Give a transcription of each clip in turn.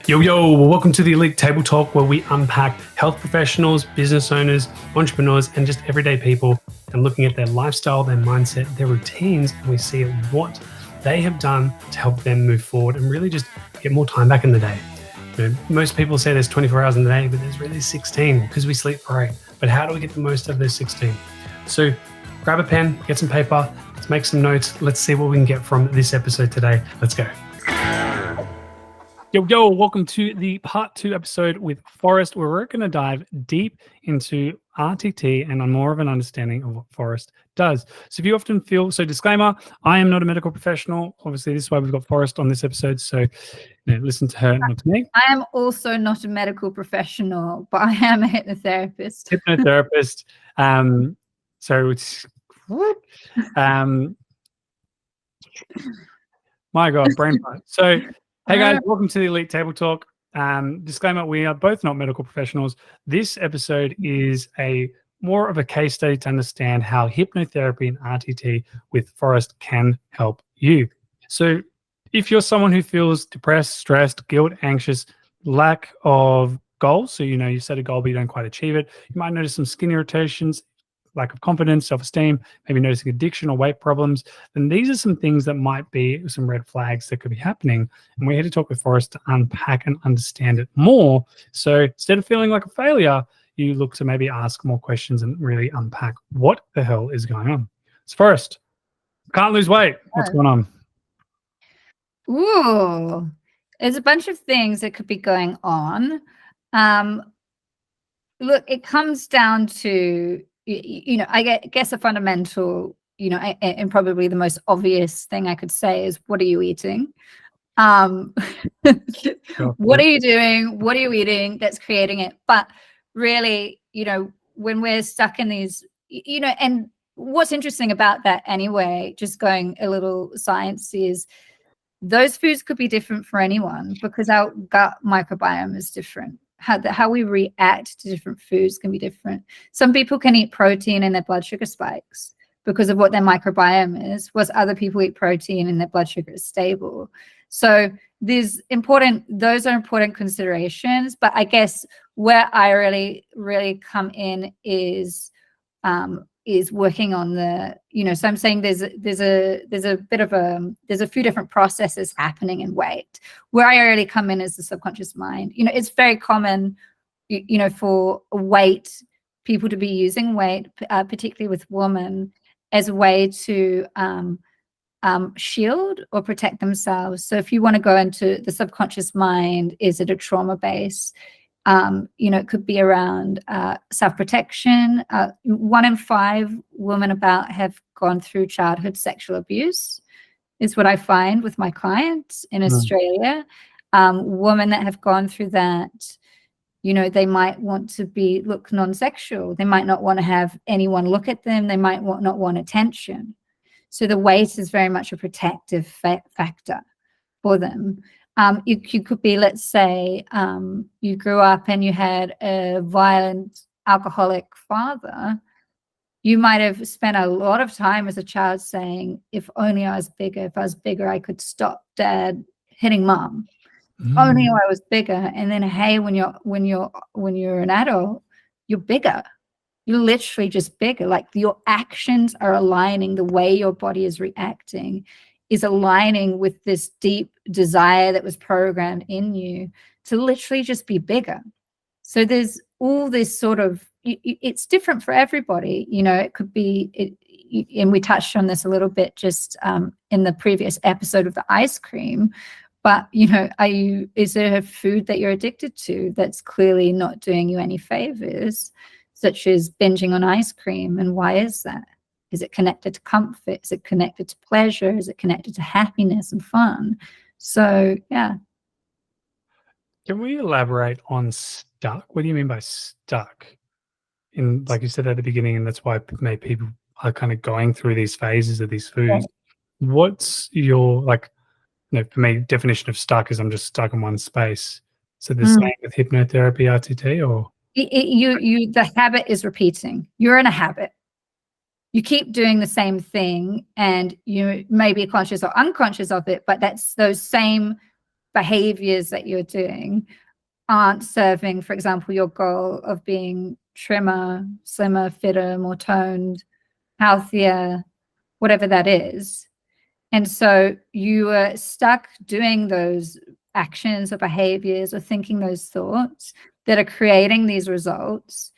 Yo, well, welcome to the Elite Table Talk, where we unpack health professionals, business owners, entrepreneurs, and just everyday people, and looking at their lifestyle, their mindset, their routines, and we see what they have done to help them move forward and really just get more time back in the day. You know, most people say there's 24 hours in the day, but there's really 16 because we sleep for 8. But how do we get the most out of those 16? So grab a pen, get some paper, let's make some notes. Let's see what we can get from this episode today. Let's go. Yo, welcome to the part 2 episode with Forrest, where we're going to dive deep into RTT and on more of an understanding of what Forrest does. So if you often feel, so disclaimer, I am not a medical professional. Obviously, this is why we've got Forrest on this episode. So listen to her, not to me. I am also not a medical professional, but I am a hypnotherapist. So it's, my God, brain fart. So, hey guys, welcome to the Elite Table Talk. Disclaimer, we are both not medical professionals. This episode is more of a case study to understand how hypnotherapy and RTT with Forrest can help you. So if you're someone who feels depressed, stressed, guilt, anxious, lack of goals, so you set a goal but you don't quite achieve it, you might notice some skin irritations, lack of confidence, self-esteem, maybe noticing addiction or weight problems, then these are some things that might be some red flags that could be happening. And we're here to talk with Forrest to unpack and understand it more. So instead of feeling like a failure, you look to maybe ask more questions and really unpack what the hell is going on. So Forrest, can't lose weight. What's going on? Ooh, there's a bunch of things that could be going on. Look, it comes down to, I guess a fundamental, and probably the most obvious thing I could say is, what are you eating? What are you doing? What are you eating that's creating it? But really, when we're stuck in these, and what's interesting about that anyway, just going a little science, is those foods could be different for anyone because our gut microbiome is different. How we react to different foods can be different. Some people can eat protein and their blood sugar spikes because of what their microbiome is, whereas other people eat protein and their blood sugar is stable. So those are important considerations. But I guess where I really come in is working on the, so I'm saying there's a few different processes happening in weight. Where I really come in is the subconscious mind. It's very common, for people to be using weight, particularly with women, as a way to shield or protect themselves. So if you want to go into the subconscious mind, is it a trauma base? It could be around self-protection. 1 in 5 women have gone through childhood sexual abuse, is what I find with my clients in Australia. Women that have gone through that, they might want to look non-sexual. They might not want to have anyone look at them. They might not want attention. So the weight is very much a protective factor for them. You could be, let's say, you grew up and you had a violent alcoholic father. You might have spent a lot of time as a child saying, if only I was bigger. If I was bigger, I could stop dad hitting mom. If only I was bigger. And then, hey, when you're an adult, you're bigger. You're literally just bigger. Like your actions are aligning, the way your body is reacting is aligning with this deep desire that was programmed in you to literally just be bigger. So there's all this sort of, it's different for everybody. It could be, and we touched on this a little bit just in the previous episode of the ice cream, but, is there a food that you're addicted to that's clearly not doing you any favors, such as binging on ice cream? And why is that? Is it connected to comfort? Is it connected to pleasure? Is it connected to happiness and fun? So, yeah. Can we elaborate on stuck? What do you mean by stuck? Like you said at the beginning, and that's why maybe people are kind of going through these phases of these foods. Yeah. What's your, for me, definition of stuck is I'm just stuck in one space. So the same with hypnotherapy, RTT, or? The habit is repeating. You're in a habit. You keep doing the same thing and you may be conscious or unconscious of it, but that's those same behaviors that you're doing aren't serving, for example, your goal of being trimmer, slimmer, fitter, more toned, healthier, whatever that is. And so you are stuck doing those actions or behaviors or thinking those thoughts that are creating these results.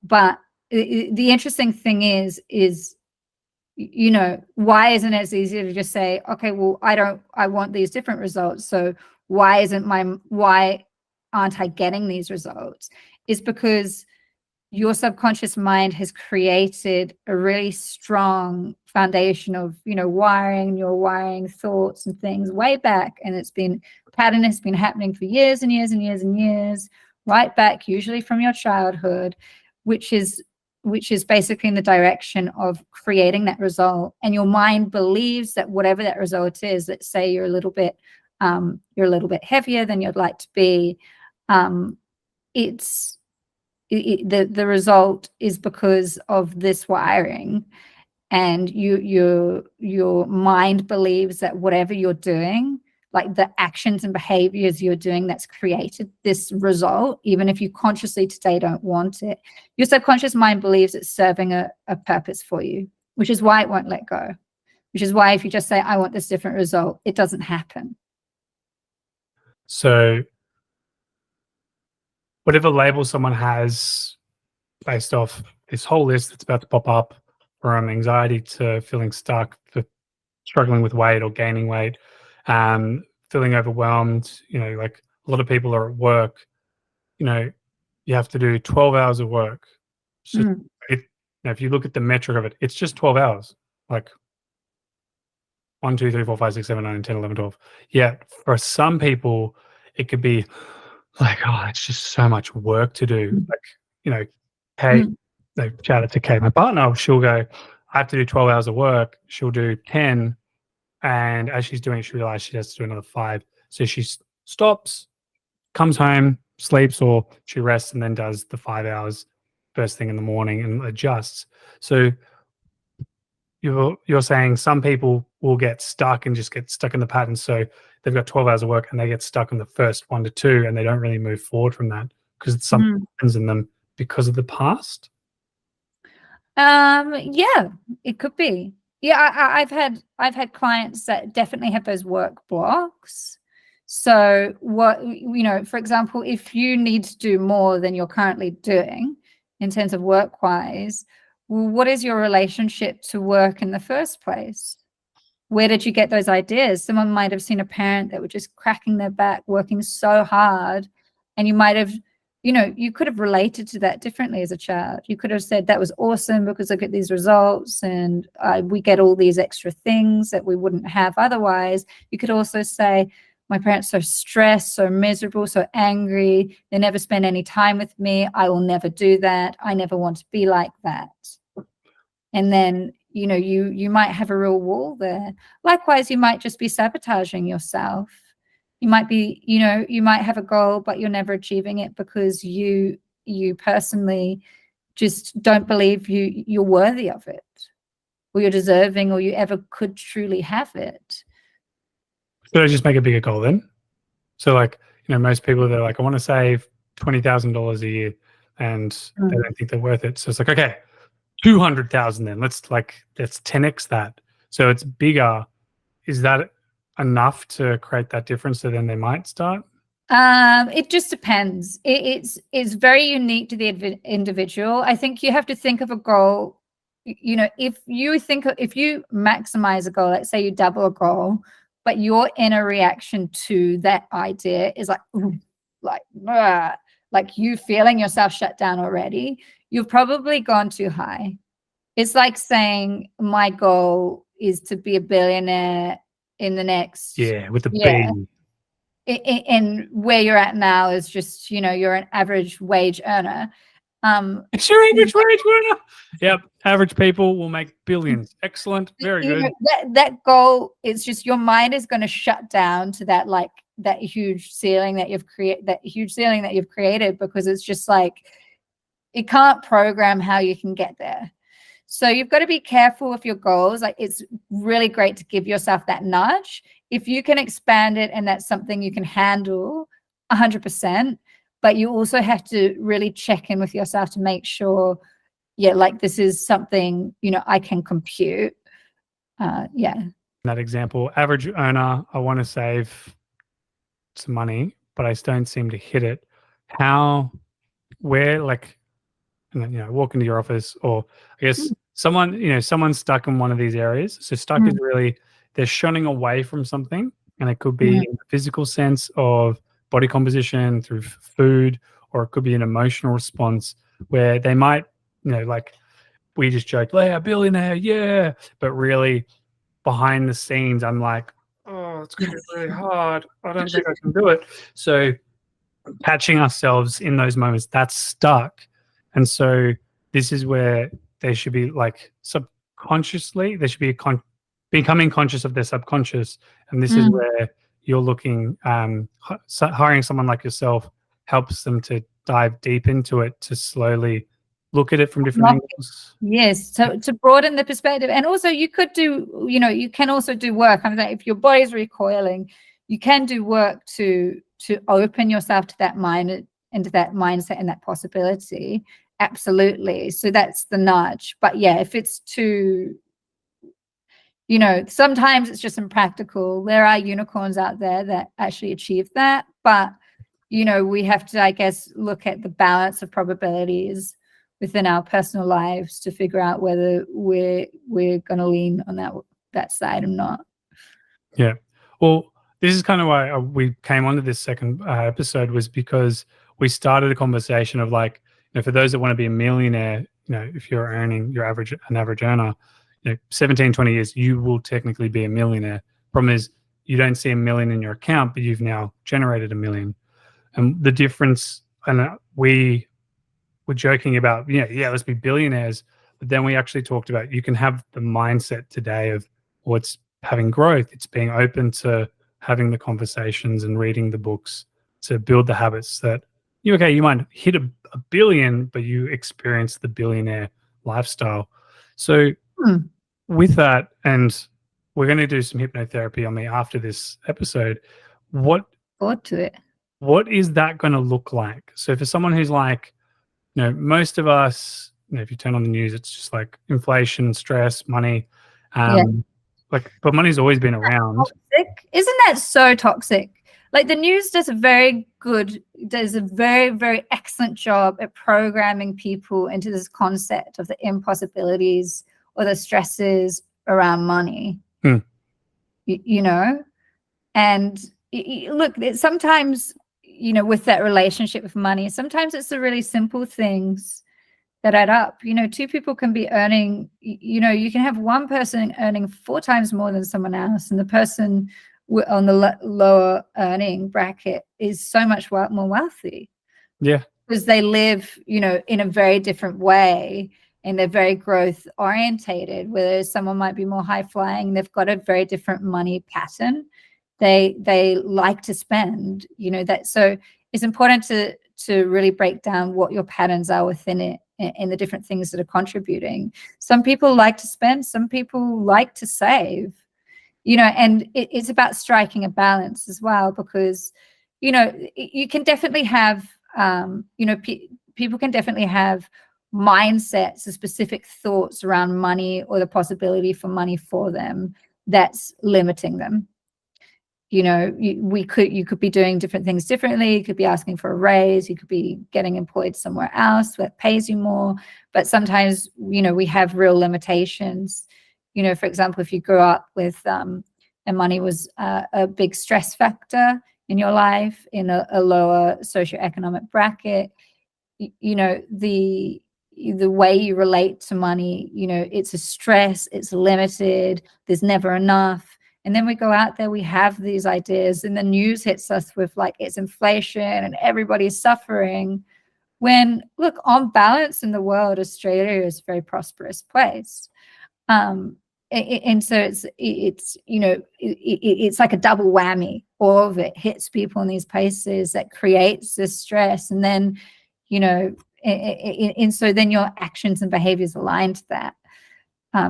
But the interesting thing is, you know, why isn't it as easy to just say, okay, well, I want these different results. So why aren't I getting these results? Is because your subconscious mind has created a really strong foundation of, you know, wiring thoughts and things way back. And pattern has been happening for years and years and years and years, right back, usually from your childhood, which is basically in the direction of creating that result. And your mind believes that whatever that result is, let's say you're a little bit heavier than you'd like to be, the result is because of this wiring, and your mind believes that whatever you're doing, like the actions and behaviors you're doing, that's created this result, even if you consciously today don't want it. Your subconscious mind believes it's serving a purpose for you, which is why it won't let go, which is why if you just say, I want this different result, it doesn't happen. So whatever label someone has based off this whole list that's about to pop up, from anxiety to feeling stuck, to struggling with weight or gaining weight, feeling overwhelmed, you know, like a lot of people are at work, you know, you have to do 12 hours of work. So if you look at the metric of it, it's just 12 hours, like 1, 2, 3, 4, 5, 6, 7, 9, 10, 11, 12. Yeah, for some people, it could be like, oh, it's just so much work to do. Like, you know, Kate, shout out to Kate, my partner, she'll go, I have to do 12 hours of work. She'll do 10. And as she's doing it, she realizes she has to do another 5. So she stops, comes home, sleeps, or she rests and then does the 5 hours first thing in the morning and adjusts. So you're saying some people will get stuck and just get stuck in the pattern. So they've got 12 hours of work and they get stuck in the first 1 to 2 and they don't really move forward from that because it's something happens in them because of the past. Yeah, it could be. Yeah, I've had clients that definitely have those work blocks. So what, you know, for example, if you need to do more than you're currently doing in terms of work-wise, what is your relationship to work in the first place? Where did you get those ideas? Someone might have seen a parent that were just cracking their back, working so hard, and you might have, you know, you could have related to that differently as a child. You could have said, that was awesome because look at these results and we get all these extra things that we wouldn't have otherwise. You could also say, my parents are so stressed, so miserable, so angry. They never spend any time with me. I will never do that. I never want to be like that. And then, you know, you might have a real wall there. Likewise, you might just be sabotaging yourself. You might be, you know, you might have a goal, but you're never achieving it because you personally just don't believe you're worthy of it, or you're deserving, or you ever could truly have it. Should I just make a bigger goal then? So like, you know, most people, they're like, I want to save $20,000 a year and they don't think they're worth it. So it's like, okay, 200,000 then. Let's 10x that. So it's bigger. Is that enough to create that difference so then they might start? It just depends. It's very unique to the individual. I think you have to think of a goal. You know, if you maximize a goal, let's say you double a goal, but your inner reaction to that idea is like you feeling yourself shut down already, you've probably gone too high. It's like saying my goal is to be a billionaire in the next with the B. And where you're at now is just, you know, you're an average wage earner. It's your average wage earner. Yep, average people will make billions. Excellent, very good. Know, that goal is just, your mind is going to shut down to that, like that huge ceiling that you've created, because it's just like it can't program how you can get there. So you've got to be careful with your goals. Like, it's really great to give yourself that nudge. if you can expand it and that's something you can handle 100%, but you also have to really check in with yourself to make sure, like this is something, I can compute. That example, average earner, I want to save some money, but I don't seem to hit it. Where like, walk into your office, or I guess someone's stuck in one of these areas. So stuck is really, they're shunning away from something, and it could be in the physical sense of body composition through food, or it could be an emotional response where they might, like we just joked, "Hey, a billionaire, yeah," but really behind the scenes, I'm like, "Oh, it's going to be really hard. I don't think I can do it." So catching ourselves in those moments, that's stuck. And so this is where they should be like subconsciously, they should be becoming conscious of their subconscious. And this is where you're looking, hiring someone like yourself helps them to dive deep into it, to slowly look at it from different angles. Yes, so to broaden the perspective. And also you could do, you can also do work. I'm saying if your body's recoiling, you can do work to open yourself to that mind, into that mindset and that possibility. Absolutely. So that's the nudge. But yeah, if it's too, sometimes it's just impractical. There are unicorns out there that actually achieve that. But, we have to, I guess, look at the balance of probabilities within our personal lives to figure out whether we're going to lean on that side or not. Yeah. Well, this is kind of why we came onto this second episode, was because we started a conversation of like, for those that want to be a millionaire, if you're earning an average earner, 17, 20 years, you will technically be a millionaire. Problem is you don't see $1 million in your account, but you've now generated $1 million. And the difference, and we were joking about, let's be billionaires. But then we actually talked about, you can have the mindset today of what's having growth. It's being open to having the conversations and reading the books to build the habits that you might hit a billion, but you experience the billionaire lifestyle. So with that, and we're going to do some hypnotherapy on me after this episode. Forward to it. What is that going to look like? So for someone who's like, most of us, if you turn on the news, it's just like inflation, stress, money. But money's always been around. Toxic? Isn't that so toxic? Like the news does a very, very excellent job at programming people into this concept of the impossibilities or the stresses around money. And look, sometimes, with that relationship with money, sometimes it's the really simple things that add up. Two people can be earning, you can have one person earning 4 times more than someone else, and the person on the lower earning bracket is so much more wealthy. Yeah. Because they live, in a very different way, and they're very growth orientated, whereas someone might be more high flying. They've got a very different money pattern. They like to spend, so it's important to really break down what your patterns are within it and the different things that are contributing. Some people like to spend, some people like to save, and it's about striking a balance as well, because, you can definitely have, people can definitely have mindsets or specific thoughts around money or the possibility for money for them that's limiting them. You could be doing different things differently. You could be asking for a raise. You could be getting employed somewhere else that pays you more. But sometimes, we have real limitations. For example, if you grew up with and money was a big stress factor in your life in a lower socioeconomic bracket, the way you relate to money, it's a stress, it's limited, there's never enough. And then we go out there, we have these ideas, and the news hits us with like, it's inflation and everybody's suffering. When, look, on balance in the world, Australia is a very prosperous place. And so it's like a double whammy. All of it hits people in these places that creates this stress. And then, and so then your actions and behaviors align to that.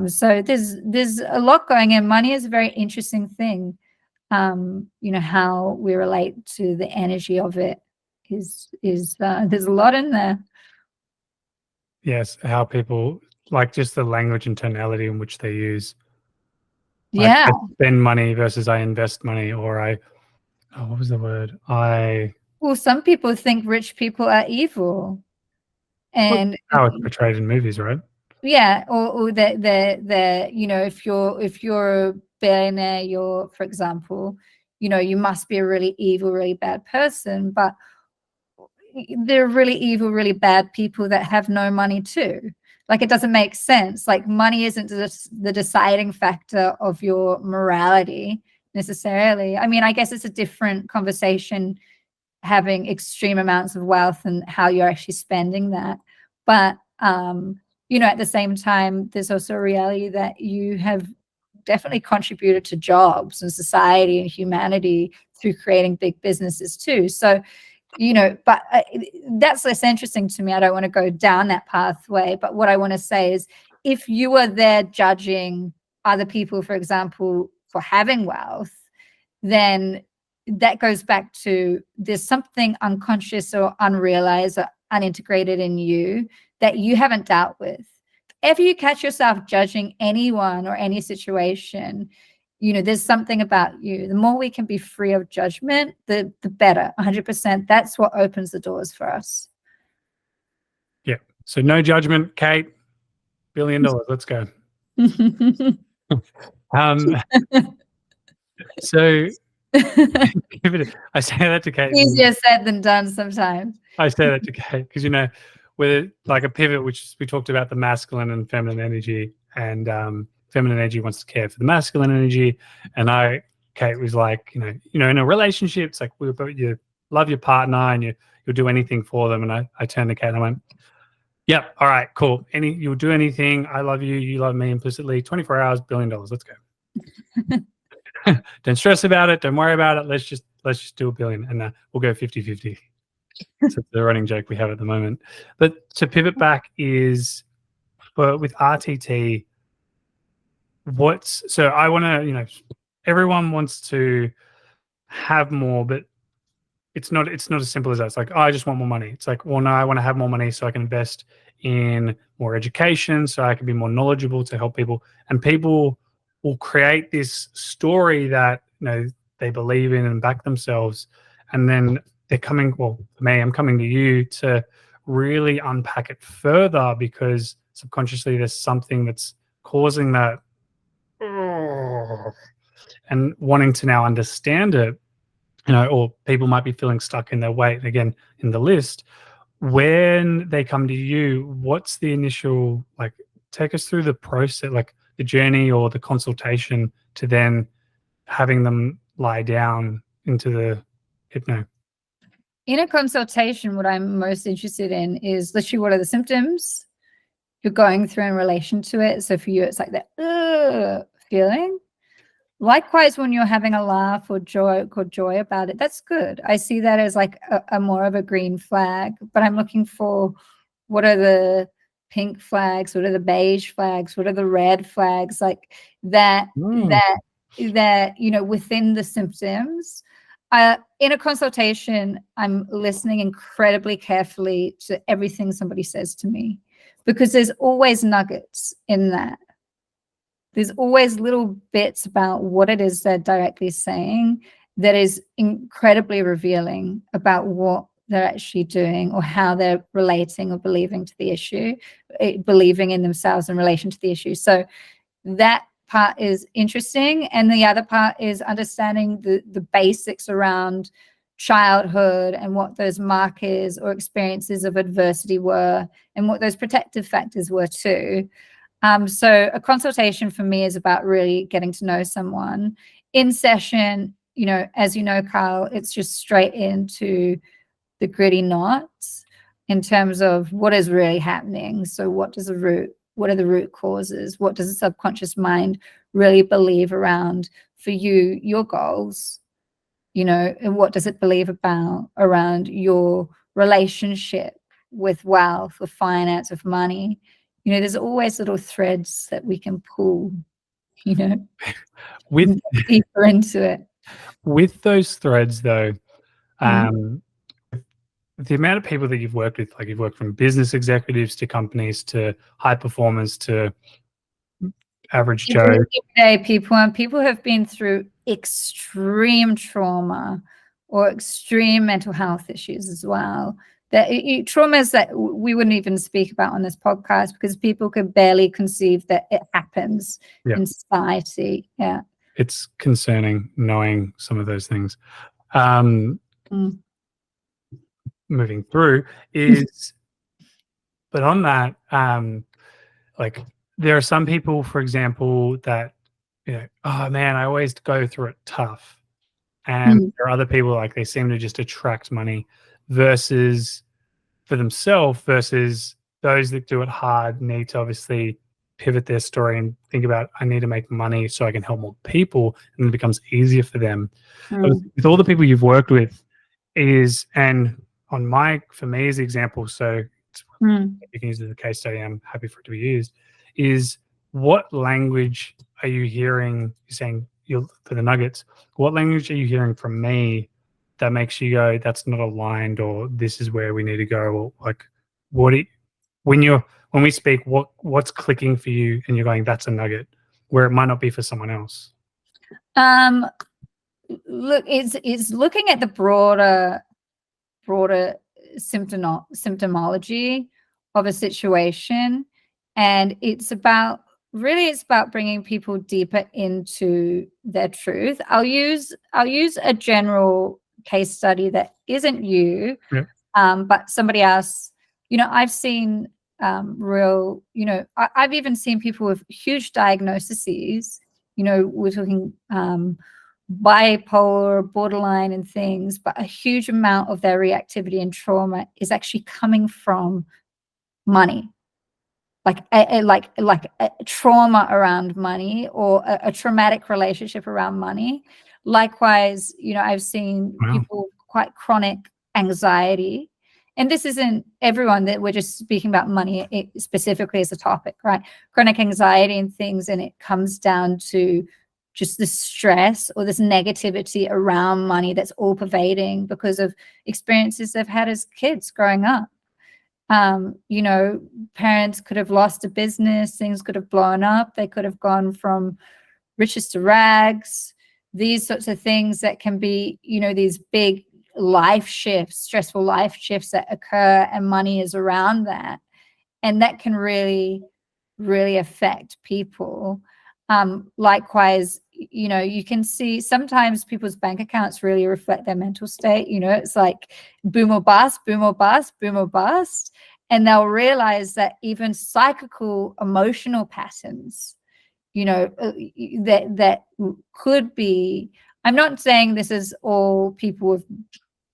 So there's a lot going in. Money is a very interesting thing. how we relate to the energy of it is there's a lot in there. Yes, how people like just the language and tonality in which they use. Like, Yeah. I spend money versus I invest money, or what was the word? Well, some people think rich people are evil, and how it's portrayed in movies, right? yeah, or they're if you're a billionaire, you're, for example, you must be a really evil, really bad person, but there are really evil, really bad people that have no money too. Like, it doesn't make sense. Like, money isn't the deciding factor of your morality necessarily. I mean, I guess it's a different conversation having extreme amounts of wealth and how you're actually spending that. But, at the same time, there's also a reality that you have definitely contributed to jobs and society and humanity through creating big businesses too. So, but that's less interesting to me. I don't want to go down that pathway. But what I want to say is, if you are there judging other people, for example, for having wealth, then that goes back to there's something unconscious or unrealized or unintegrated in you that you haven't dealt with. If you catch yourself judging anyone or any situation, there's something about you. The more we can be free of judgment, the better. 100%. That's what opens the doors for us. Yeah. So no judgment, Kate. $1 billion. Let's go. So I say that to Kate. Easier said than done sometimes. I say that to Kate because with like a pivot, which we talked about the masculine and feminine energy, and feminine energy wants to care for the masculine energy, and Kate was like, in a relationship, it's like you love your partner and you'll do anything for them, and I turned to Kate and I went, "Yep, all right, cool. You'll do anything. I love you. You love me implicitly. 24 hours, $1 billion. Let's go." Don't stress about it. Don't worry about it. Let's just do $1 billion, and we'll go 50-50. So the running joke we have at the moment. But to pivot back is with RTT, so I want to, everyone wants to have more, but it's not as simple as that. It's like, oh, I just want more money. It's like, well, no, I want to have more money so I can invest in more education, so I can be more knowledgeable to help people. And people will create this story that they believe in and back themselves, and then they're coming. Well, for me, I'm coming to you to really unpack it further, because subconsciously there's something that's causing that, and wanting to now understand it. Or people might be feeling stuck in their weight again in the list. When they come to you, what's the initial, like, take us through the process, like the journey or the consultation to then having them lie down into the hypno? In a consultation, what I'm most interested in is literally what are the symptoms you're going through in relation to it. So for you, it's like that feeling. Likewise, when you're having a laugh or joy about it, that's good. I see that as like a more of a green flag, but I'm looking for what are the pink flags, what are the beige flags, what are the red flags, like that within the symptoms. In a consultation, I'm listening incredibly carefully to everything somebody says to me, because there's always nuggets in that. There's always little bits about what it is they're directly saying that is incredibly revealing about what they're actually doing or how they're relating or believing to the issue, believing in themselves in relation to the issue. So that part is interesting. And the other part is understanding the basics around childhood and what those markers or experiences of adversity were and what those protective factors were too. So a consultation for me is about really getting to know someone. In session, as you know, Carl, it's just straight into the gritty knots in terms of what is really happening. So what are the root causes? What does the subconscious mind really believe around, for you, your goals? And what does it believe around your relationship with wealth, with finance, with money? There's always little threads that we can pull, with deeper into it. with those threads, though, Mhm. the amount of people that you've worked with, like you've worked from business executives to companies to high performers to average Joe. Everyday people, and people have been through extreme trauma or extreme mental health issues as well. Traumas that we wouldn't even speak about on this podcast because people could barely conceive that it happens in society. Yeah. It's concerning knowing some of those things. Moving through is, but on that, like there are some people, for example, that, oh man, I always go through it tough. And there are other people like they seem to just attract money versus for themselves versus those that do it hard need to obviously pivot their story and think about, I need to make money so I can help more people, and it becomes easier for them. With all the people you've worked with and for me as the example, so you can use it as a case study, I'm happy for it to be used, is what language are you hearing? You're saying for the nuggets, what language are you hearing from me that makes you go, that's not aligned, or this is where we need to go, or like when we speak, what's clicking for you and you're going, that's a nugget, where it might not be for someone else? Look, it's looking at the broader symptomology of a situation, and it's about bringing people deeper into their truth. I'll use a general case study that isn't you, but somebody else. I've seen I've even seen people with huge diagnoses. We're talking bipolar, borderline, and things, but a huge amount of their reactivity and trauma is actually coming from money, like a trauma around money, or a traumatic relationship around money. Likewise, I've seen people with quite chronic anxiety, and this isn't everyone, that we're just speaking about money specifically as a topic, right? Chronic anxiety and things, and it comes down to just this stress or this negativity around money that's all pervading because of experiences they've had as kids growing up. Parents could have lost a business, things could have blown up, they could have gone from riches to rags, these sorts of things that can be, these big life shifts, stressful life shifts that occur, and money is around that. And that can really, really affect people. Likewise, you can see sometimes people's bank accounts really reflect their mental state. It's like boom or bust, boom or bust, boom or bust. And they'll realize that even psychical emotional patterns, that could be, I'm not saying this is all people with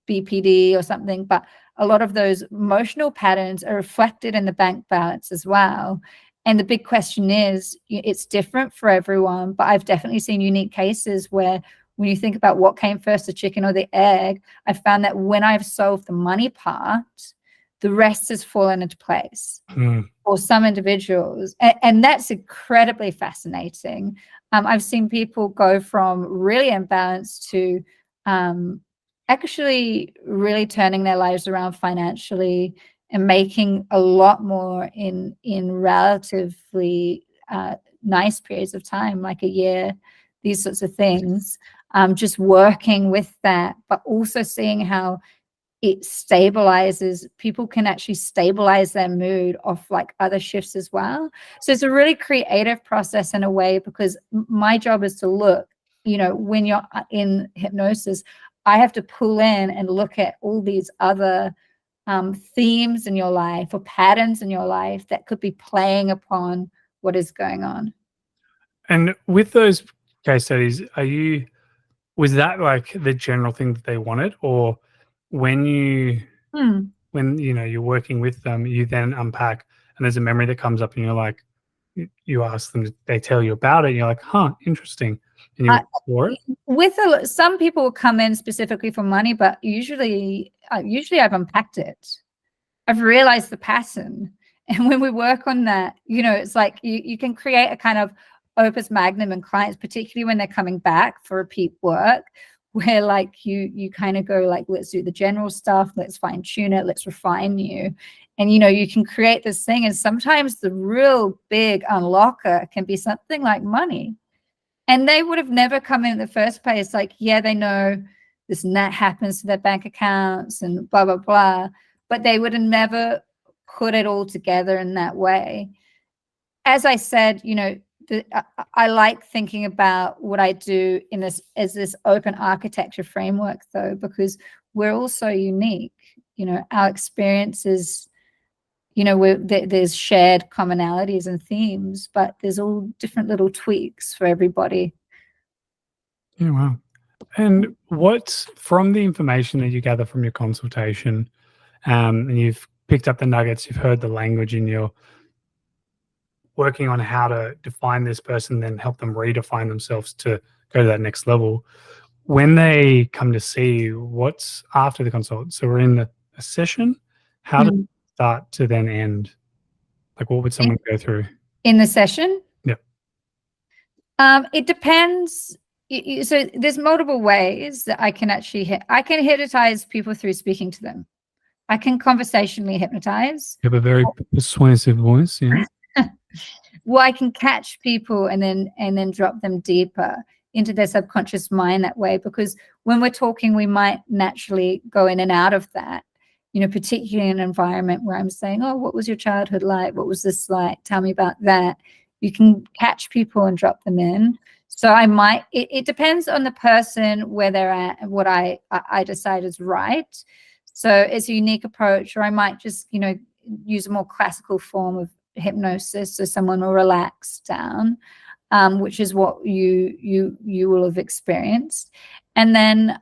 BPD or something, but a lot of those emotional patterns are reflected in the bank balance as well. And the big question is, it's different for everyone, but I've definitely seen unique cases where when you think about what came first, the chicken or the egg, I found that when I've solved the money part, the rest has fallen into place for some individuals. And that's incredibly fascinating. I've seen people go from really imbalanced to actually really turning their lives around financially and making a lot more in relatively nice periods of time, like a year, these sorts of things. Just working with that, but also seeing how it stabilizes. People can actually stabilize their mood off like other shifts as well. So it's a really creative process in a way, because my job is to look, when you're in hypnosis, I have to pull in and look at all these other themes in your life or patterns in your life that could be playing upon what is going on. And with those case studies, was that like the general thing that they wanted, or when you're working with them, you then unpack and there's a memory that comes up and you're like, you ask them, they tell you about it, and you're like, huh, interesting, and you explore it? With some people will come in specifically for money, but usually I've unpacked it. I've realized the pattern. And when we work on that, it's like you can create a kind of opus magnum in clients, particularly when they're coming back for repeat work, where like you kind of go like, let's do the general stuff, let's fine tune it, let's refine you. And, you know, you can create this thing. And sometimes the real big unlocker can be something like money. And they would have never come in the first place. Like, yeah, they know this and that happens to their bank accounts and blah, blah, blah. But they would have never put it all together in that way. As I said, you know, I like thinking about what I do in this as this open architecture framework, though, because we're all so unique. You know, our experiences, you know, there's shared commonalities and themes, but there's all different little tweaks for everybody. Yeah, wow. And what's from the information that you gather from your consultation, and you've picked up the nuggets, you've heard the language, and you're working on how to define this person, then help them redefine themselves to go to that next level. When they come to see you, what's after the consult? So we're in a session. How does it start to then end? Like, what would someone go through? In the session? Yeah. It depends. So there's multiple ways that I can actually I can hypnotize people through speaking to them. I can conversationally hypnotize. You have a very persuasive voice, yeah. Well, I can catch people and then drop them deeper into their subconscious mind that way, because when we're talking, we might naturally go in and out of that, you know, particularly in an environment where I'm saying, oh, what was your childhood like? What was this like? Tell me about that. You can catch people and drop them in. So I might, it depends on the person, where they're at, and what I decide is right. So it's a unique approach, or I might just, you know, use a more classical form of hypnosis, so someone will relax down, which is what you will have experienced. And then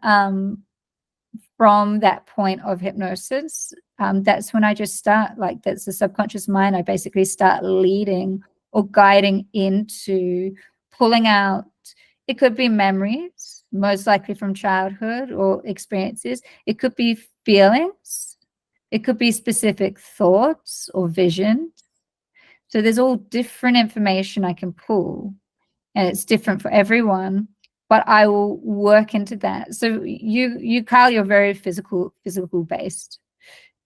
from that point of hypnosis, that's when I just start, like, that's the subconscious mind. I basically start leading or guiding into pulling out. It could be memories, most likely from childhood or experiences. It could be feelings. It could be specific thoughts or visions. So there's all different information I can pull, and it's different for everyone, but I will work into that. So you Carl, you're very physical based.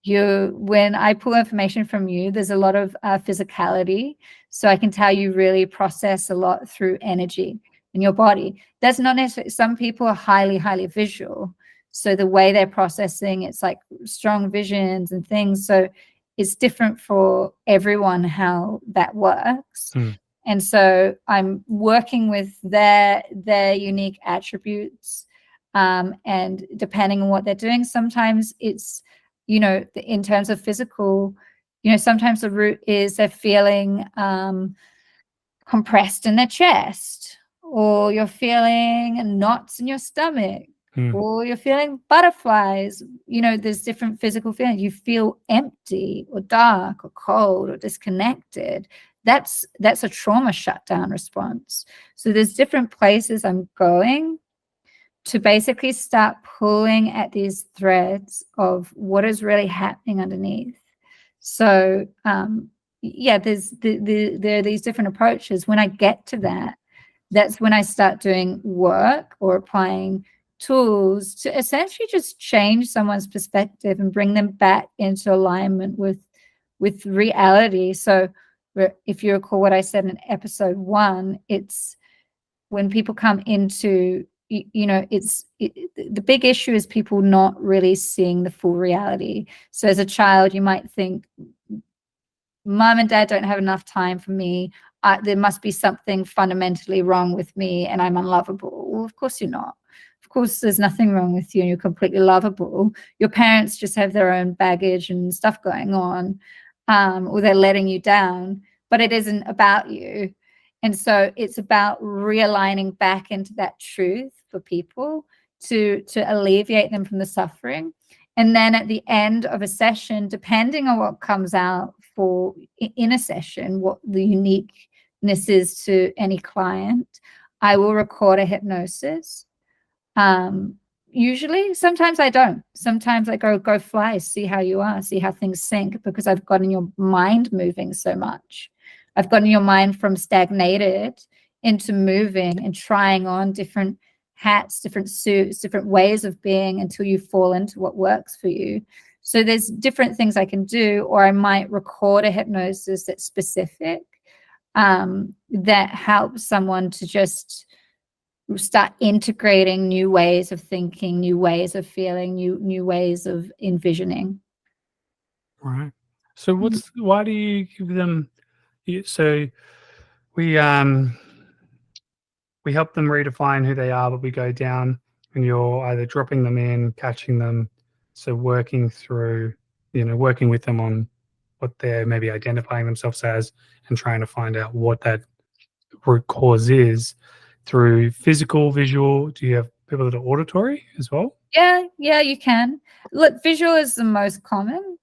When I pull information from you, there's a lot of physicality. So I can tell you really process a lot through energy in your body. That's not necessarily, some people are highly visual. So the way they're processing, it's like strong visions and things. So it's different for everyone how that works. And so I'm working with their unique attributes. And depending on what they're doing, sometimes it's, you know, in terms of physical, you know, sometimes the root is they're feeling compressed in their chest, or you're feeling knots in your stomach, or you're feeling butterflies. You know, there's different physical feelings. You feel empty or dark or cold or disconnected. That's a trauma shutdown response. So there's different places I'm going to basically start pulling at these threads of what is really happening underneath. So yeah, there are these different approaches. When I get to that, that's when I start doing work or applying tools to essentially just change someone's perspective and bring them back into alignment with reality. So if you recall what I said in episode 1, it's when people come into, you know, the big issue is people not really seeing the full reality. So as a child, you might think, mom and dad don't have enough time for me. There must be something fundamentally wrong with me and I'm unlovable. Well, of course you're not. Of course, there's nothing wrong with you and you're completely lovable. Your parents just have their own baggage and stuff going on, or they're letting you down, but it isn't about you. And so it's about realigning back into that truth for people to alleviate them from the suffering. And then at the end of a session, depending on what comes out for in a session, what the uniqueness is to any client, I will record a hypnosis. Usually, sometimes I don't. Sometimes I go fly, see how you are, see how things sink, because I've gotten your mind moving so much. I've gotten your mind from stagnated into moving and trying on different hats, different suits, different ways of being until you fall into what works for you. So there's different things I can do, or I might record a hypnosis that's specific, that helps someone to just start integrating new ways of thinking, new ways of feeling, new ways of envisioning. Right. So why do you give them? So we help them redefine who they are, but we go down and you're either dropping them in, catching them. So working through, working with them on what they're maybe identifying themselves as and trying to find out what that root cause is through physical, visual. Do you have people that are auditory as well? Yeah, you can. Look, visual is the most common.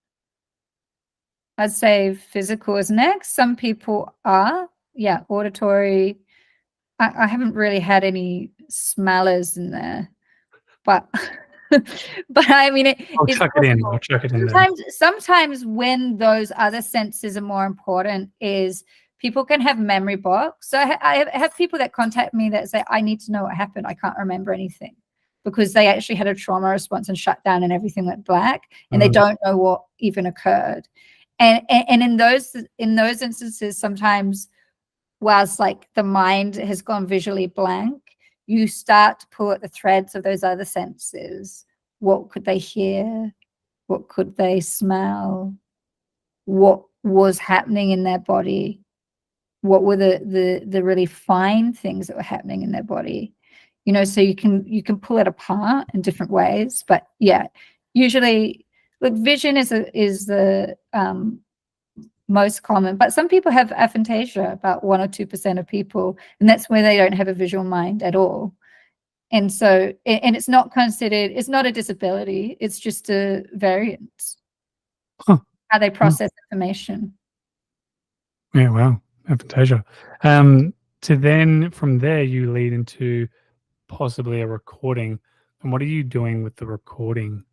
I'd say physical is next. Some people are, auditory. I haven't really had any smellers in there, but but I mean, I'll chuck it in. I'll chuck it in there. Sometimes when those other senses are more important is people can have memory blocks. So I have people that contact me that say, I need to know what happened. I can't remember anything, because they actually had a trauma response and shut down and everything went black, and they don't know what even occurred. And in those instances, sometimes, whilst like the mind has gone visually blank, you start to pull at the threads of those other senses. What could they hear? What could they smell? What was happening in their body? What were the really fine things that were happening in their body? So you can pull it apart in different ways. But yeah, usually, look, vision is the most common, but some people have aphantasia, about 1 or 2% of people, and that's where they don't have a visual mind at all. And so, and it's not considered, it's not a disability, it's just a variance, how they process information. Yeah, wow, aphantasia. So then from there you lead into possibly a recording. And what are you doing with the recording?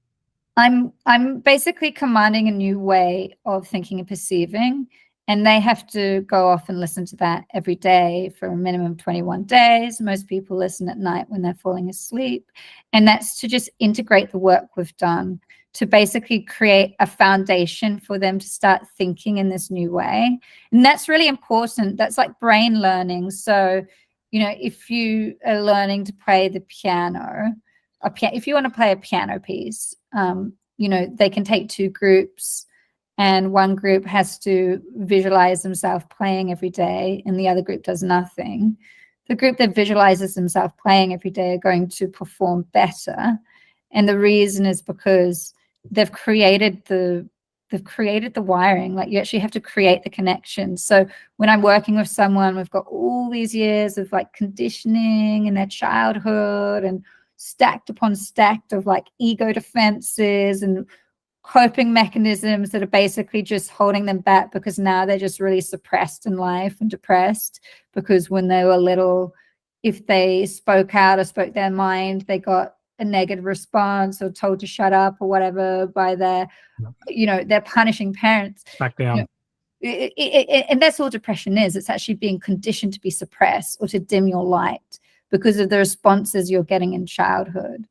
I'm basically commanding a new way of thinking and perceiving, and they have to go off and listen to that every day for a minimum of 21 days. Most people listen at night when they're falling asleep, and that's to just integrate the work we've done to basically create a foundation for them to start thinking in this new way. And that's really important. That's like brain learning. So, if you are learning to play the piano, if you want to play a piano piece, they can take 2 groups, and one group has to visualize themselves playing every day and the other group does nothing. The group that visualizes themselves playing every day are going to perform better. And the reason is because they've created the wiring. Like, you actually have to create the connection. So when I'm working with someone, we've got all these years of like conditioning in their childhood, and stacked upon stacked of like ego defenses and coping mechanisms that are basically just holding them back, because now they're just really suppressed in life and depressed, because when they were little, if they spoke out or spoke their mind, they got a negative response or told to shut up or whatever by their punishing parents. Smack down. And that's all depression is. It's actually being conditioned to be suppressed or to dim your light because of the responses you're getting in childhood.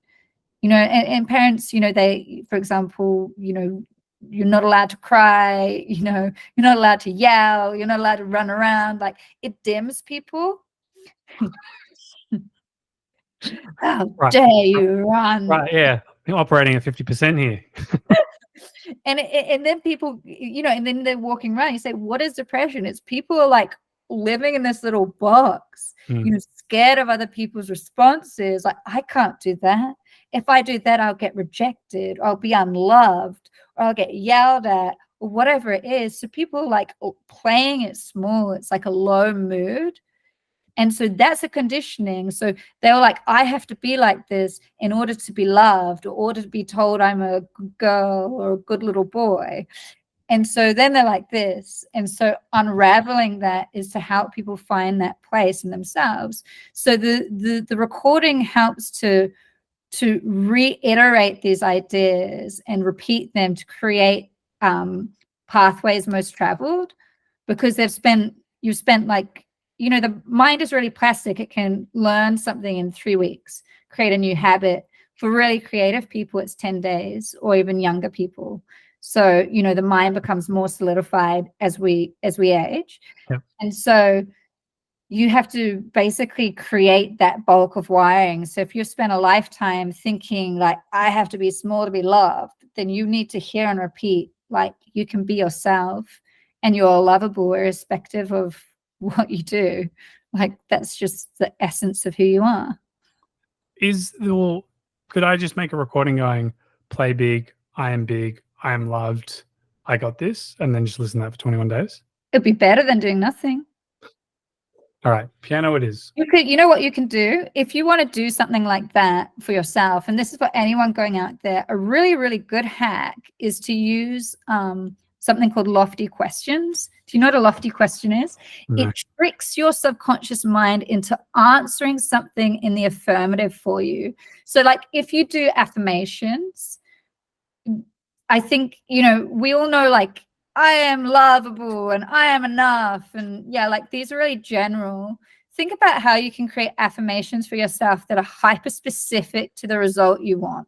And parents, they, for example, you're not allowed to cry, you're not allowed to yell, you're not allowed to run around. Like, it dims people. How dare you run? Right, yeah. You're operating at 50% here. And then people, and then they're walking around. You say, what is depression? It's people are like living in this little box, scared of other people's responses. Like, I can't do that. If I do that, I'll get rejected, or I'll be unloved, or I'll get yelled at, or whatever it is. So people are like playing it small. It's like a low mood. And so that's a conditioning. So they were like, I have to be like this in order to be loved, or order to be told I'm a good girl or a good little boy. And so then they're like this. And so unraveling that is to help people find that place in themselves. So the recording helps to reiterate these ideas and repeat them to create pathways most traveled, because you've spent like, the mind is really plastic. It can learn something in 3 weeks. create a new habit. For really creative people, it's 10 days, or even younger people. So, the mind becomes more solidified as we age. Yep. And so you have to basically create that bulk of wiring. So if you spend a lifetime thinking like, I have to be small to be loved, then you need to hear and repeat, like, you can be yourself and you're lovable irrespective of what you do. Like, that's just the essence of who you are. Could I just make a recording going, play big, I am loved, I got this, and then just listen to that for 21 days? It'd be better than doing nothing. All right, piano it is. You know what you can do? If you want to do something like that for yourself, and this is for anyone going out there, a really, really good hack is to use something called lofty questions. Do you know what a lofty question is? No. It tricks your subconscious mind into answering something in the affirmative for you. So like if you do affirmations, I think, we all know like, I am lovable and I am enough. And yeah, like these are really general. Think about how you can create affirmations for yourself that are hyper specific to the result you want.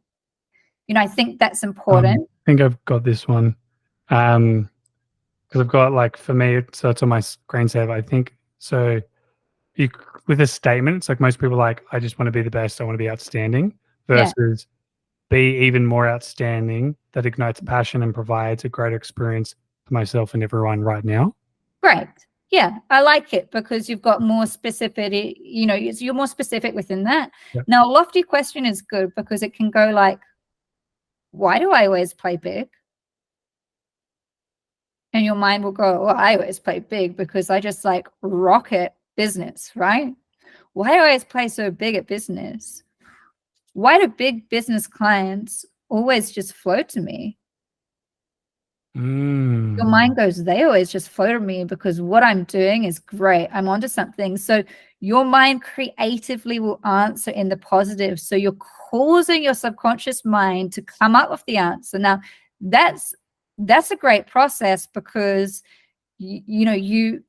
I think that's important. I think I've got this one. Because I've got like, for me, so it's on my screensaver, I think. So with a statement, it's like most people like, I just want to be the best. I want to be outstanding, versus be even more outstanding, that ignites passion and provides a greater experience for myself and everyone right now. Great. Yeah, I like it because you've got more specificity, you're more specific within that. Yep. Now, a lofty question is good because it can go like, why do I always play big? And your mind will go, well, I always play big because I just like rocket business, right? Why do I always play so big at business? Why do big business clients always just flow to me? Your mind goes, they always just flow to me because what I'm doing is great. I'm onto something. So your mind creatively will answer in the positive. So you're causing your subconscious mind to come up with the answer. Now, that's a great process because you're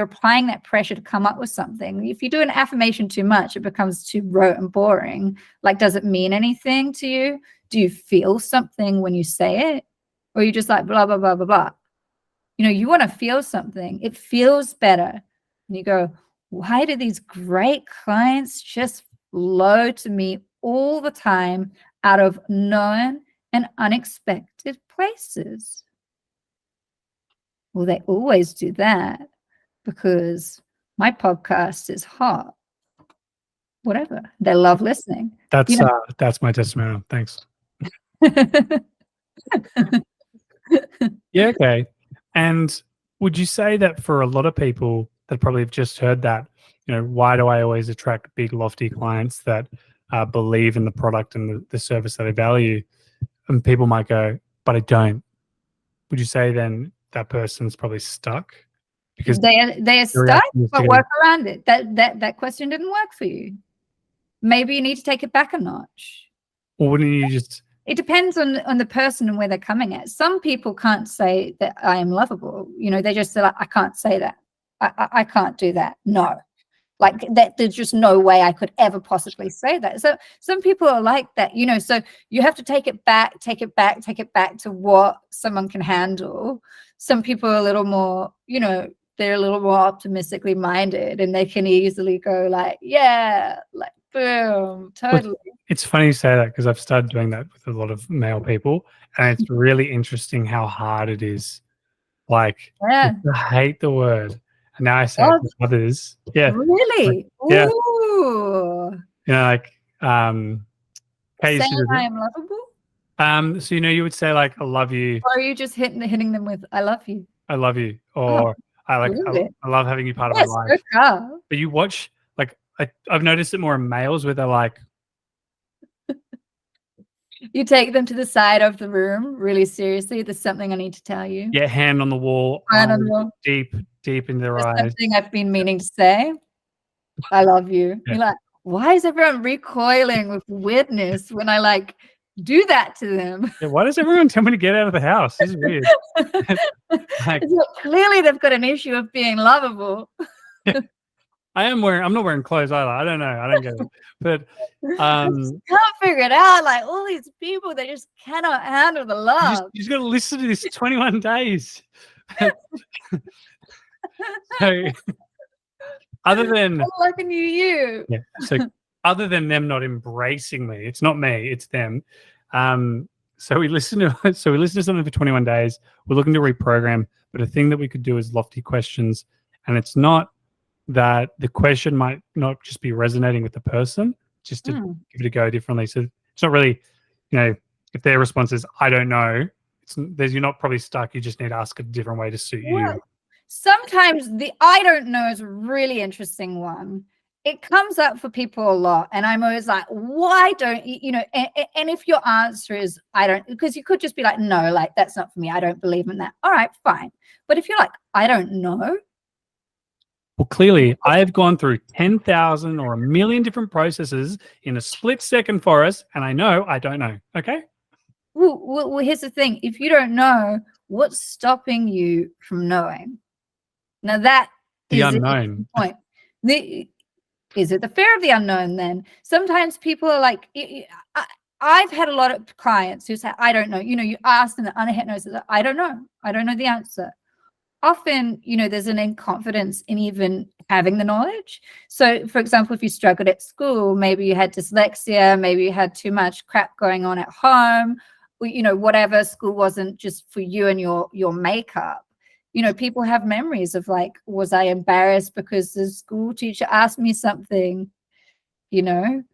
applying that pressure to come up with something. If you do an affirmation too much, it becomes too rote and boring. Like, does it mean anything to you? Do you feel something when you say it? Or you just like blah, blah, blah, blah, blah. You want to feel something. It feels better. And you go, why do these great clients just flow to me all the time out of known and unexpected places? Well, they always do that because my podcast is hot. Whatever. They love listening. That's my testimonial. Thanks. Yeah, okay. And would you say that for a lot of people that probably have just heard that, why do I always attract big, lofty clients that believe in the product and the service that I value? And people might go, but I don't. Would you say then that person's probably stuck? Because they are stuck, but work around it. That question didn't work for you. Maybe you need to take it back a notch. Or wouldn't you just... It depends on the person and where they're coming at. Some people can't say that I am lovable. They just say, like, I can't say that. I can't do that. No. Like that, there's just no way I could ever possibly say that. So some people are like that, so you have to take it back to what someone can handle. Some people are a little more, they're a little more optimistically minded and they can easily go like, yeah, like boom, totally. It's funny you say that because I've started doing that with a lot of male people, and it's really interesting how hard it is. Like, I hate the word, and now I say it to others. Yeah, really. Like, ooh. Like, saying I am lovable. So you would say like, I love you, or are you just hitting them with I love you? I love you, or I love having you part of my life. But you watch, like, I've noticed it more in males where they're like, you take them to the side of the room really seriously. There's something I need to tell you. Yeah, hand on the wall, deep in their eyes. Something I've been meaning to say. I love you. Yeah. You're like, why is everyone recoiling with weirdness when I like do that to them? Yeah, why does everyone tell me to get out of the house? This is weird. Clearly they've got an issue of being lovable. I'm not wearing clothes either. I don't know. I don't get it. But I just can't figure it out. Like all these people, they just cannot handle the love. you just got to listen to this 21 days. So other than I'm liking you. yeah, so other than them not embracing me, it's not me, it's them. So we listen to something for 21 days. We're looking to reprogram, but a thing that we could do is lofty questions, and it's not that the question might not just be resonating with the person, just to give it a go differently. So it's not really, if their response is I don't know, you're not probably stuck. You just need to ask a different way to suit you. Sometimes the I don't know is a really interesting one. It comes up for people a lot, and I'm always like, why don't you know? And if your answer is I don't, because you could just be like, no, like that's not for me. I don't believe in that. All right, fine. But if you're like, I don't know. Well, clearly, I've gone through 10,000 or 1,000,000 different processes in a split second for us, and I know I don't know. Okay. Well, here's the thing. If you don't know, what's stopping you from knowing? Now that the is unknown. The point. Is it the fear of the unknown then? Sometimes people are like, I've had a lot of clients who say, I don't know. You ask them the under hypnosis, I don't know. I don't know the answer. Often, there's an inconfidence in even having the knowledge. So, for example, if you struggled at school, maybe you had dyslexia, maybe you had too much crap going on at home, whatever, school wasn't just for you and your makeup. People have memories of like, was I embarrassed because the school teacher asked me something, And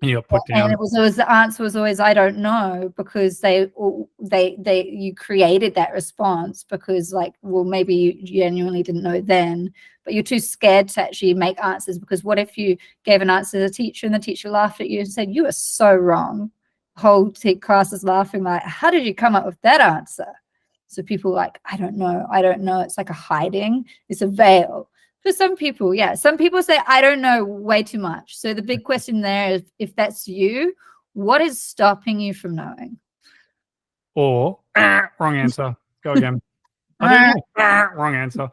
you got put down. And it was always, the answer was always, I don't know, because you created that response because like, well, maybe you genuinely didn't know then, but you're too scared to actually make answers, because what if you gave an answer to the teacher and the teacher laughed at you and said, you are so wrong. The whole class is laughing like, how did you come up with that answer? So people are like, I don't know. It's like a hiding. It's a veil. For some people, yeah. Some people say, I don't know way too much. So the big question there is, if that's you, what is stopping you from knowing? Or, wrong answer. Go again. I don't know. Wrong answer.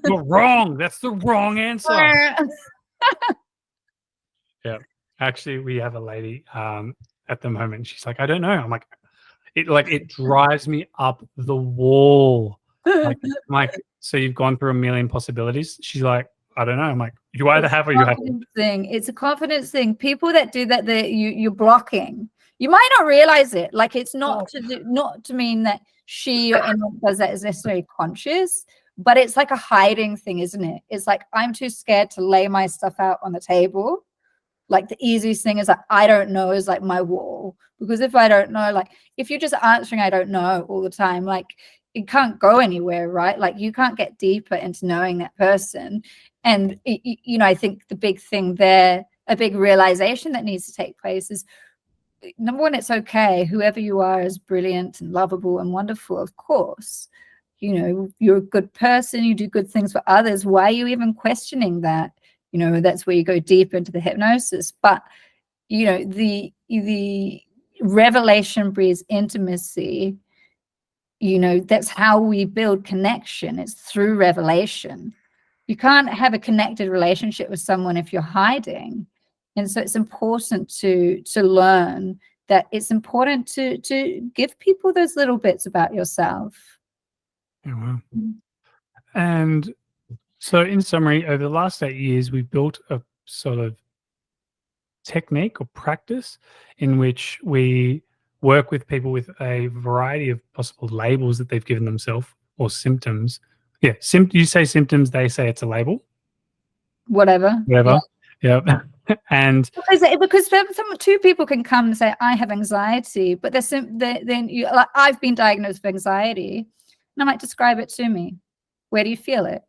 You're wrong. That's the wrong answer. Yeah. Actually, we have a lady at the moment. She's like, I don't know. I'm like, it drives me up the wall. Like, so you've gone through 1,000,000 possibilities. She's like, I don't know. I'm like, you either have or you haven't. It's a confidence thing. People that do that, you're blocking. You might not realize it. Like, it's not to mean that she or anyone does that is necessarily conscious, but it's like a hiding thing, isn't it? It's like, I'm too scared to lay my stuff out on the table. Like the easiest thing is like, I don't know is like my wall. Because if I don't know, like if you're just answering, I don't know all the time, like it can't go anywhere, right? Like you can't get deeper into knowing that person. And, I think the big thing there, a big realization that needs to take place is, number one, it's okay. Whoever you are is brilliant and lovable and wonderful, of course. You're a good person. You do good things for others. Why are you even questioning that? That's where you go deep into the hypnosis. But, the revelation breeds intimacy. That's how we build connection. It's through revelation. You can't have a connected relationship with someone if you're hiding. And so it's important to learn that it's important to give people those little bits about yourself. Yeah, wow. And so in summary, over the last 8 years, we've built a sort of technique or practice in which we work with people with a variety of possible labels that they've given themselves or symptoms. Yeah, you say symptoms, they say it's a label. Whatever. Yeah. And because two people can come and say, I have anxiety, but then you like, I've been diagnosed with anxiety, and I might describe it to me. Where do you feel it?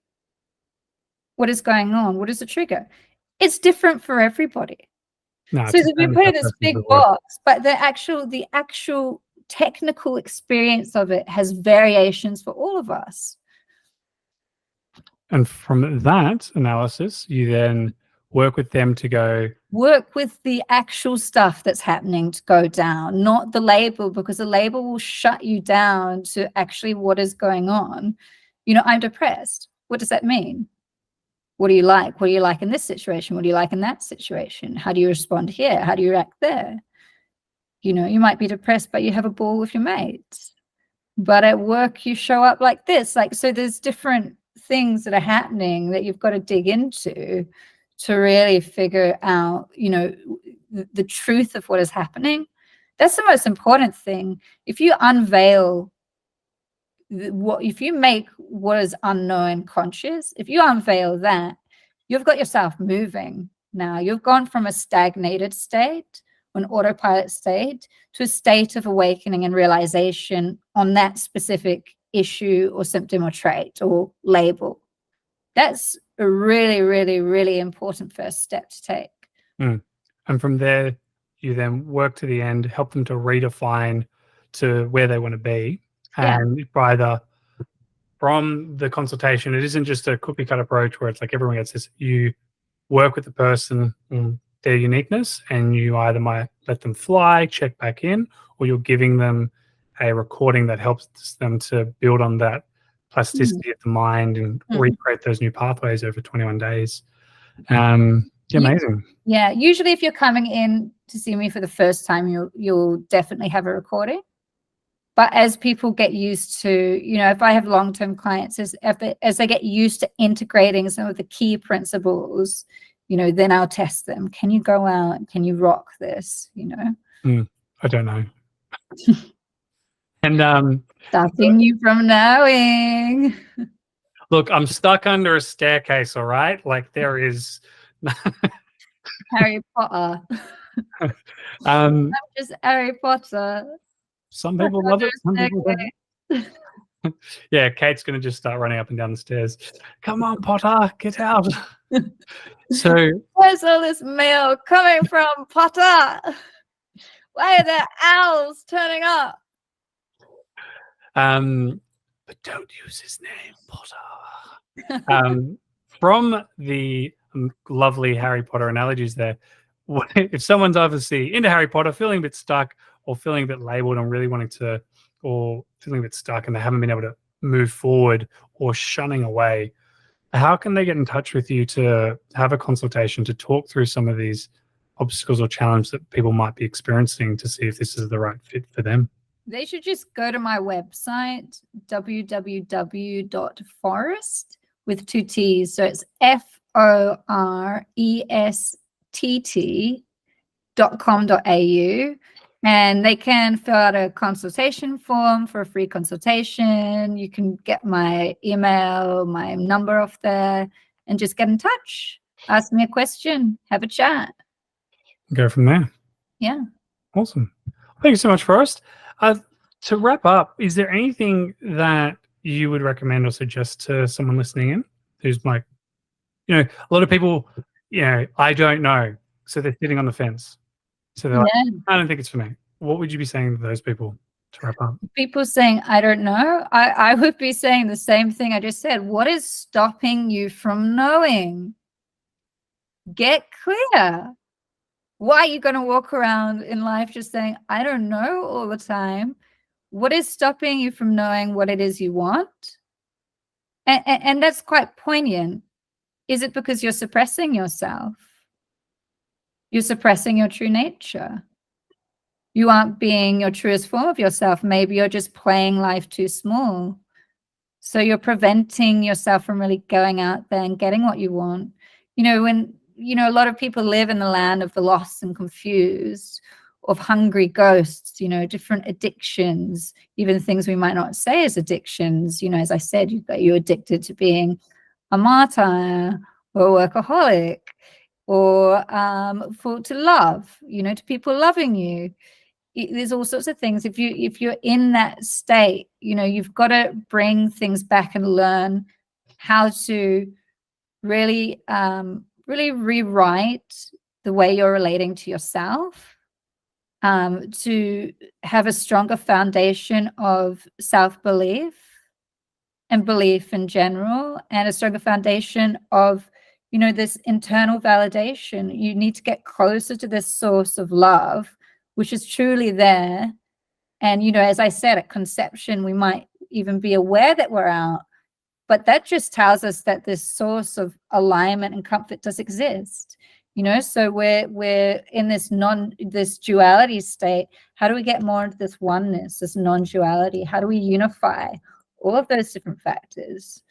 What is going on? What is the trigger? It's different for everybody. So if you put it in this big box, but the actual technical experience of it has variations for all of us. And from that analysis, you then work with them to work with the actual stuff that's happening to go down, not the label, because the label will shut you down to actually what is going on. I'm depressed. What does that mean? What do you like? What do you like in this situation? What do you like in that situation? How do you respond here? How do you react there? You know, you might be depressed, but you have a ball with your mates. But at work, you show up like this. Like, so there's different things that are happening that you've got to dig into to really figure out, you know, the truth of what is happening. That's the most important thing. If you unveil if you make what is unknown conscious, if you unveil that, you've got yourself moving now. You've gone from a stagnated state, an autopilot state, to a state of awakening and realization on that specific issue or symptom or trait or label. That's a really, really, really important first step to take. And from there, you then work to the end, help them to redefine to where they want to be. And by from the consultation, it isn't just a cookie cut approach where it's like everyone gets this. You work with the person in their uniqueness, and you either might let them fly, check back in, or you're giving them a recording that helps them to build on that plasticity of the mind and recreate those new pathways over 21 days. Amazing. Yeah, usually if you're coming in to see me for the first time, you'll definitely have a recording. But as people get used to, you know, if I have long-term clients, as they get used to integrating some of the key principles, you know, then I'll test them. Can you go out? Can you rock this? You know? I don't know. And stopping you from knowing. Look, I'm stuck under a staircase, all right? Like there is Harry Potter. I'm just Harry Potter. Some people love it, some people don't. Yeah, Kate's going to just start running up and down the stairs. Come on, Potter, get out. So where's all this mail coming from, Potter? Why are there owls turning up? But don't use his name, Potter. From the lovely Harry Potter analogies there, if someone's obviously into Harry Potter, feeling a bit stuck or feeling a bit labeled and really wanting to, or feeling a bit stuck and they haven't been able to move forward or shunning away, how can they get in touch with you to have a consultation to talk through some of these obstacles or challenges that people might be experiencing to see if this is the right fit for them? They should just go to my website, www.forest with 2 T's. So it's forest.com.au. And they can fill out a consultation form for a free consultation. You can get my email, my number off there, and just get in touch. Ask me a question, have a chat. Go from there. Yeah. Awesome. Thank you so much, Forrest. To wrap up, is there anything that you would recommend or suggest to someone listening in who's like, you know, a lot of people, you know, I don't know. So they're sitting on the fence. So they're like, I don't think it's for me. What would you be saying to those people to wrap up? People saying, I don't know. I would be saying the same thing I just said. What is stopping you from knowing? Get clear. Why are you going to walk around in life just saying, I don't know all the time? What is stopping you from knowing what it is you want? And that's quite poignant. Is it because you're suppressing yourself? You're suppressing your true nature. You aren't being your truest form of yourself. Maybe you're just playing life too small. So you're preventing yourself from really going out there and getting what you want. You know, when, you know, a lot of people live in the land of the lost and confused, of hungry ghosts, you know, different addictions, even things we might not say as addictions. You know, as I said, you're addicted to being a martyr or a workaholic, or to love, you know, to people loving you. There's all sorts of things. If you're in that state, you know, you've got to bring things back and learn how to really really rewrite the way you're relating to yourself, to have a stronger foundation of self-belief and belief in general, and a stronger foundation of, you know, this internal validation. You need to get closer to this source of love, which is truly there. And, you know, as I said, at conception, we might even be aware that we're out, but that just tells us that this source of alignment and comfort does exist. So we're in this duality state. How do we get more into this oneness, this non-duality? How do we unify all of those different factors?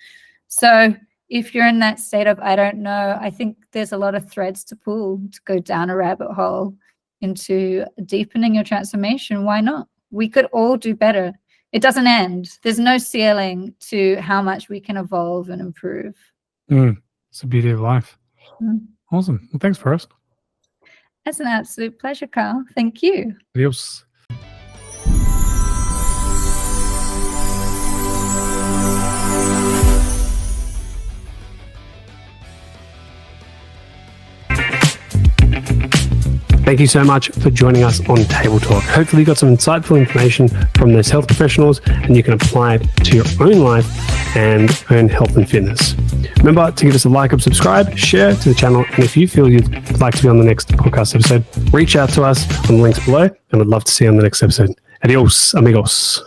So if you're in that state of, I don't know, I think there's a lot of threads to pull to go down a rabbit hole into deepening your transformation. Why not? We could all do better. It doesn't end. There's no ceiling to how much we can evolve and improve. It's the beauty of life. Awesome. Well, thanks, Forrest. It's an absolute pleasure, Carl. Thank you. Adios. Thank you so much for joining us on Table Talk. Hopefully you got some insightful information from those health professionals and you can apply it to your own life and own health and fitness. Remember to give us a like and subscribe, share to the channel, and if you feel you'd like to be on the next podcast episode, reach out to us on the links below and we'd love to see you on the next episode. Adios, amigos.